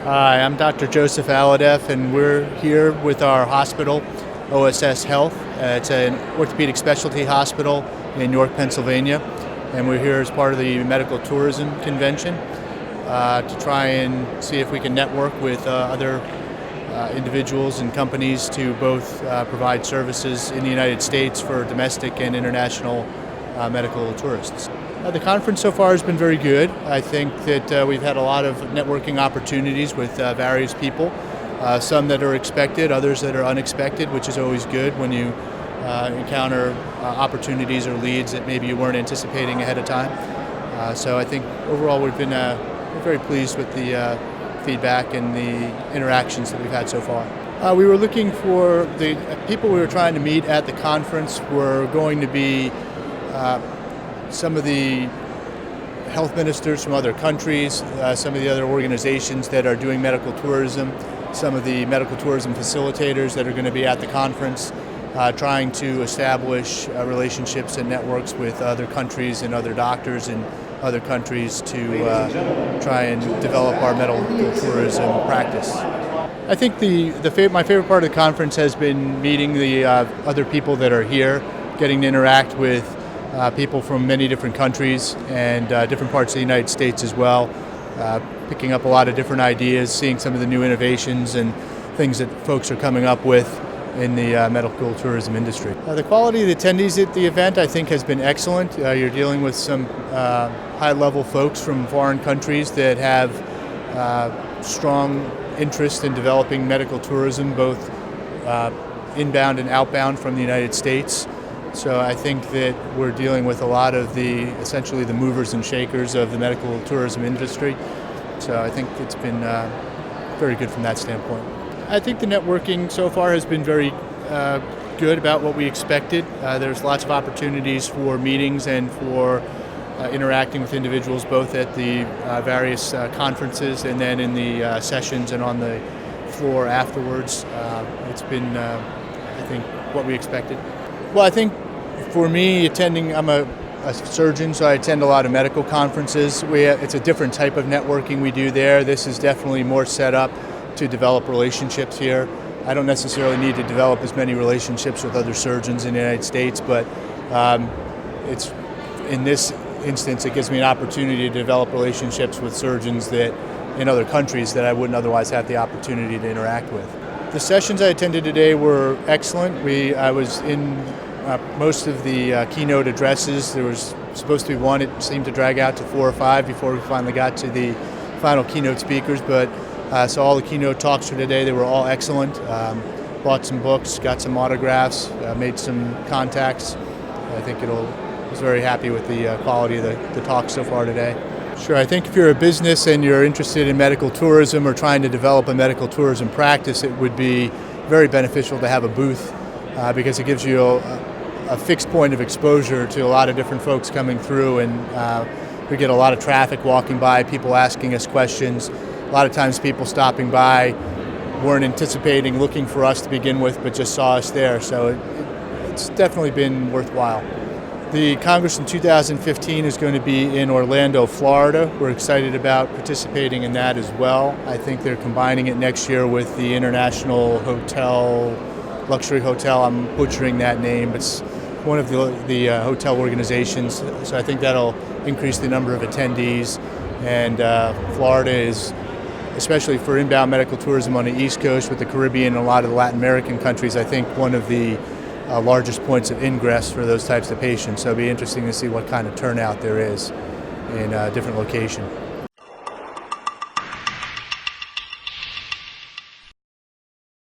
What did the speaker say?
Hi, I'm Dr. Joseph Alhadeff, and we're here with our hospital, OSS Health. It's an orthopedic specialty hospital in York, Pennsylvania, and we're here as part of the Medical Tourism Convention to try and see if we can network with other individuals and companies to both provide services in the United States for domestic and international medical tourists. The conference so far has been very good. I think that we've had a lot of networking opportunities with various people, some that are expected, others that are unexpected, which is always good when you encounter opportunities or leads that maybe you weren't anticipating ahead of time. So I think overall we've been very pleased with the feedback and the interactions that we've had so far. We were looking for the people we were trying to meet at the conference were going to be some of the health ministers from other countries, some of the other organizations that are doing medical tourism, some of the medical tourism facilitators that are going to be at the conference, trying to establish relationships and networks with other countries and other doctors in other countries to try and develop our medical tourism practice. I think my favorite part of the conference has been meeting the other people that are here, getting to interact with people from many different countries and different parts of the United States as well, picking up a lot of different ideas, seeing some of the new innovations and things that folks are coming up with in the medical tourism industry. The quality of the attendees at the event I think has been excellent. You're dealing with some high-level folks from foreign countries that have strong interest in developing medical tourism, both inbound and outbound from the United States. So I think that we're dealing with a lot of essentially the movers and shakers of the medical tourism industry. So I think it's been very good from that standpoint. I think the networking so far has been very good, about what we expected. There's lots of opportunities for meetings and for interacting with individuals both at the various conferences and then in the sessions and on the floor afterwards. It's been, I think, what we expected. Well, I think for me, I'm a surgeon, so I attend a lot of medical conferences. It's a different type of networking we do there. This is definitely more set up to develop relationships here. I don't necessarily need to develop as many relationships with other surgeons in the United States, but in this instance, it gives me an opportunity to develop relationships with surgeons that in other countries that I wouldn't otherwise have the opportunity to interact with. The sessions I attended today were excellent. I was in most of the keynote addresses. There was supposed to be one. It seemed to drag out to 4 or 5 before we finally got to the final keynote speakers. But so all the keynote talks for today, they were all excellent. Bought some books, got some autographs, made some contacts. I think was very happy with the quality of the talks so far today. Sure, I think if you're a business and you're interested in medical tourism or trying to develop a medical tourism practice, it would be very beneficial to have a booth because it gives you a fixed point of exposure to a lot of different folks coming through, and we get a lot of traffic walking by, people asking us questions. A lot of times people stopping by weren't anticipating looking for us to begin with, but just saw us there, so it's definitely been worthwhile. The Congress in 2015 is going to be in Orlando, Florida. We're excited about participating in that as well. I think they're combining it next year with the International Luxury Hotel. I'm butchering that name. It's one of the hotel organizations. So I think that'll increase the number of attendees. And Florida is, especially for inbound medical tourism on the East Coast with the Caribbean and a lot of the Latin American countries, I think one of the largest points of ingress for those types of patients. So it'll be interesting to see what kind of turnout there is in a different location.